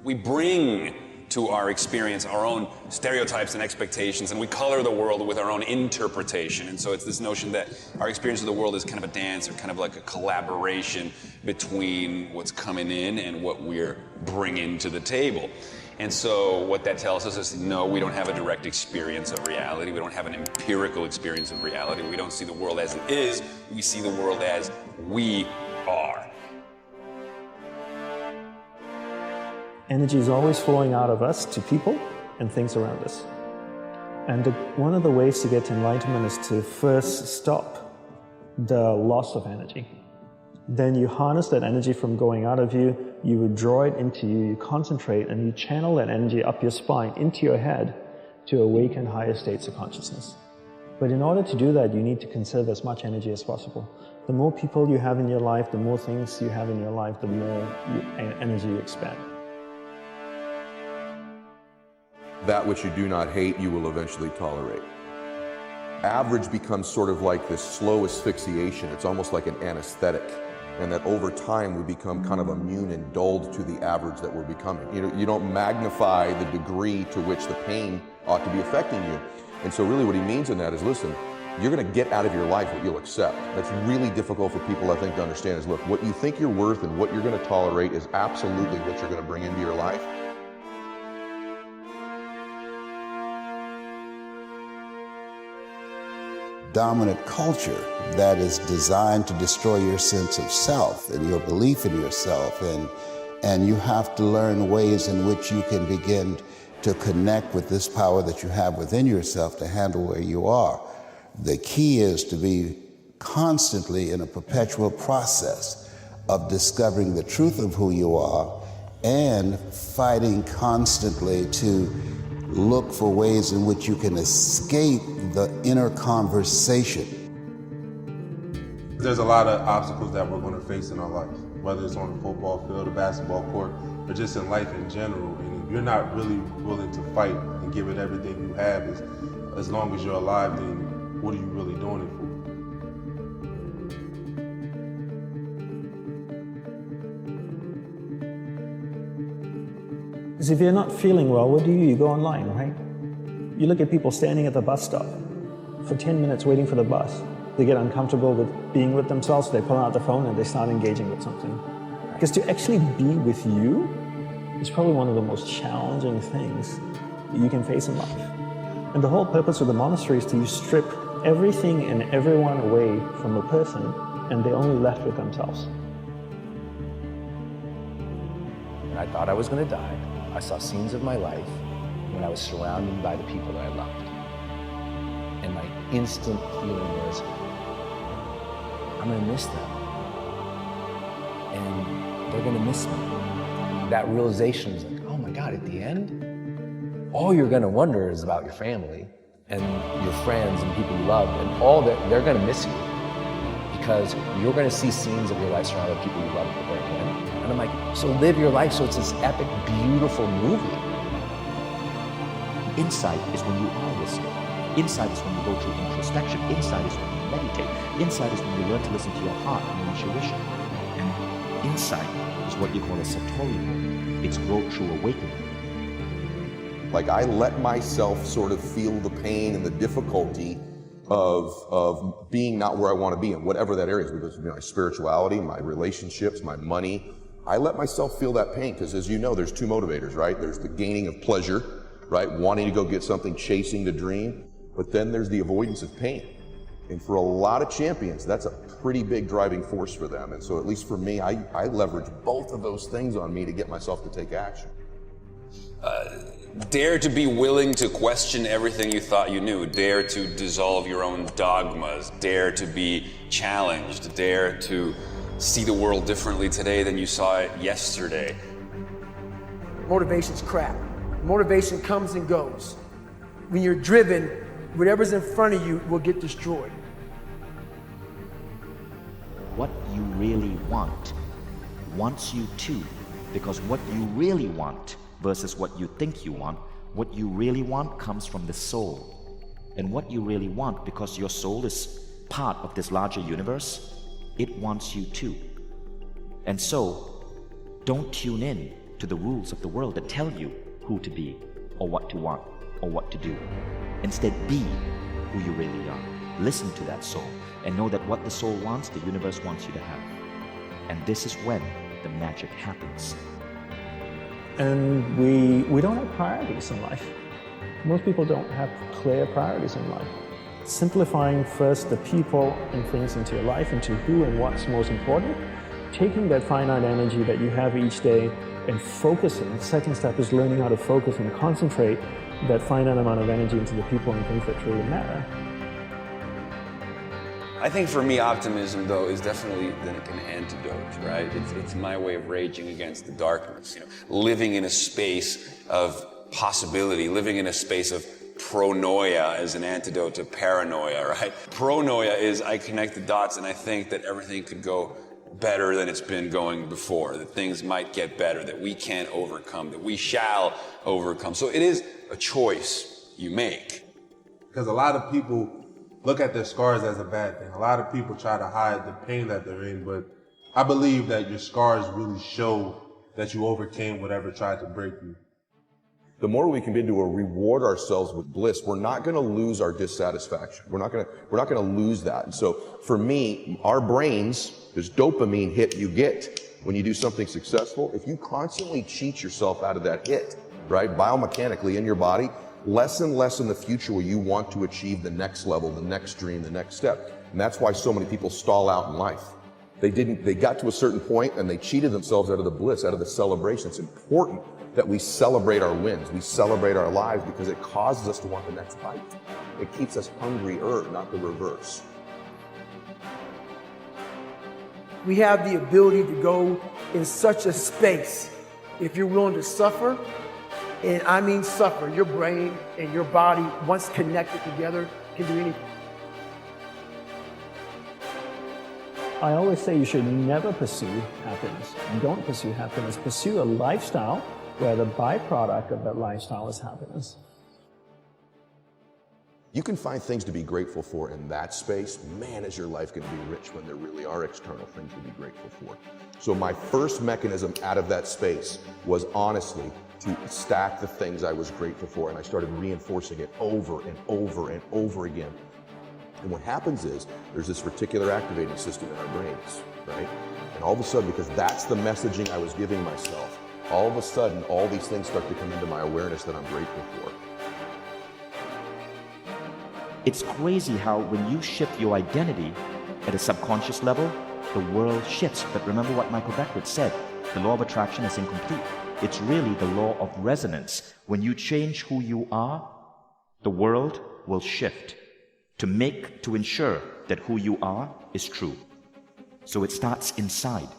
We bring to our experience our own stereotypes and expectations, and we color the world with our own interpretation. And so it's this notion that our experience of the world is kind of a dance, or kind of like a collaboration between what's coming in and what we're bringing to the table. And so what that tells us is, no, we don't have a direct experience of reality. We don't have an empirical experience of reality. We don't see the world as it is. We see the world as we are. Energy is always flowing out of us to people and things around us. And one of the ways to get to enlightenment is to first stop the loss of energy. Then you harness that energy from going out of you, you withdraw it into you, you concentrate, and you channel that energy up your spine, into your head, to awaken higher states of consciousness. But in order to do that, you need to conserve as much energy as possible. The more people you have in your life, the more things you have in your life, the more energy you expend. That which you do not hate, you will eventually tolerate. Average becomes sort of like this slow asphyxiation. It's almost like an anesthetic. And that over time we become kind of immune and dulled to the average that we're becoming. You don't magnify the degree to which the pain ought to be affecting you. And so really what he means in that is, listen, you're going to get out of your life what you'll accept. That's really difficult for people, I think, to understand is, look, what you think you're worth and what you're going to tolerate is absolutely what you're going to bring into your life. Dominant culture that is designed to destroy your sense of self and your belief in yourself, and you have to learn ways in which you can begin to connect with this power that you have within yourself to handle where you are. The key is to be constantly in a perpetual process of discovering the truth of who you are and fighting constantly to look for ways in which you can escape the inner conversation. There's a lot of obstacles that we're going to face in our life, whether it's on the football field, the basketball court, or just in life in general. And if you're not really willing to fight and give it everything you have, as long as you're alive, then what are you really doing it for? Because if you're not feeling well, what do? You go online, right? You look at people standing at the bus stop for 10 minutes waiting for the bus. They get uncomfortable with being with themselves, they pull out the phone and they start engaging with something. Because to actually be with you is probably one of the most challenging things you can face in life. And the whole purpose of the monastery is to strip everything and everyone away from the person, and they're only left with themselves. When I thought I was going to die, I saw scenes of my life when I was surrounded by the people that I loved. And my instant feeling was, I'm going to miss them. And they're going to miss me. That realization is like, oh my God, at the end, all you're going to wonder is about your family and your friends and people you love, and all that they're going to miss you because you're going to see scenes of your life surrounded by people you love at the very end. And I'm like, so live your life so it's this epic, beautiful movie. Insight is when you are listening. Insight is when you go through introspection. Insight is when you meditate. Insight is when you learn to listen to your heart and your intuition. And insight is what you call a satori. It's growth through awakening. Like I let myself sort of feel the pain and the difficulty of being not where I want to be in whatever that area is, whether it's my spirituality, my relationships, my money. I let myself feel that pain because, as you know, there's two motivators, right? There's the gaining of pleasure, right? Wanting to go get something, chasing the dream. But then there's the avoidance of pain. And for a lot of champions, that's a pretty big driving force for them. And so at least for me, I leverage both of those things on me to get myself to take action. Dare to be willing to question everything you thought you knew. Dare to dissolve your own dogmas. Dare to be challenged. Dare to see the world differently today than you saw it yesterday. Motivation's crap. Motivation comes and goes. When you're driven, whatever's in front of you will get destroyed. What you really want wants you to, because what you really want versus what you think you want, what you really want comes from the soul. And what you really want, because your soul is part of this larger universe, it wants you too. And so, don't tune in to the rules of the world that tell you who to be, or what to want, or what to do. Instead, be who you really are. Listen to that soul, and know that what the soul wants, the universe wants you to have. And this is when the magic happens. And we don't have priorities in life. Most people don't have clear priorities in life. Simplifying first the people and things into your life, into who and what's most important, taking that finite energy that you have each day and focusing. The second step is learning how to focus and concentrate that finite amount of energy into the people and things that truly matter. I think for me, optimism, though, is definitely like an antidote, right? It's my way of raging against the darkness, living in a space of possibility, living in a space of pronoia as an antidote to paranoia, right? Pronoia is I connect the dots and I think that everything could go better than it's been going before, that things might get better, that we can overcome, that we shall overcome. So it is a choice you make. Because a lot of people look at their scars as a bad thing. A lot of people try to hide the pain that they're in, but I believe that your scars really show that you overcame whatever tried to break you. The more we can begin to reward ourselves with bliss, we're not going to lose our dissatisfaction. We're not going to lose that. And so for me, our brains, there's dopamine hit you get when you do something successful. If you constantly cheat yourself out of that hit, right, biomechanically in your body, less and less in the future will you want to achieve the next level, the next dream, the next step. And that's why so many people stall out in life. They got to a certain point and they cheated themselves out of the bliss, out of the celebration. It's important that we celebrate our wins, we celebrate our lives, because it causes us to want the next bite. It keeps us hungrier, not the reverse. We have the ability to go in such a space if you're willing to suffer, and I mean suffer. Your brain and your body, once connected together, can do anything. I always say you should never pursue happiness. Don't pursue happiness. Pursue a lifestyle where the byproduct of that lifestyle is happiness. You can find things to be grateful for in that space. Man, is your life going to be rich when there really are external things to be grateful for. So my first mechanism out of that space was honestly to stack the things I was grateful for, and I started reinforcing it over and over and over again. And what happens is there's this reticular activating system in our brains, right? And all of a sudden, because that's the messaging I was giving myself, all of a sudden, all these things start to come into my awareness that I'm grateful for. It's crazy how when you shift your identity at a subconscious level, the world shifts. But remember what Michael Beckwith said, the law of attraction is incomplete. It's really the law of resonance. When you change who you are, the world will shift to ensure that who you are is true. So it starts inside.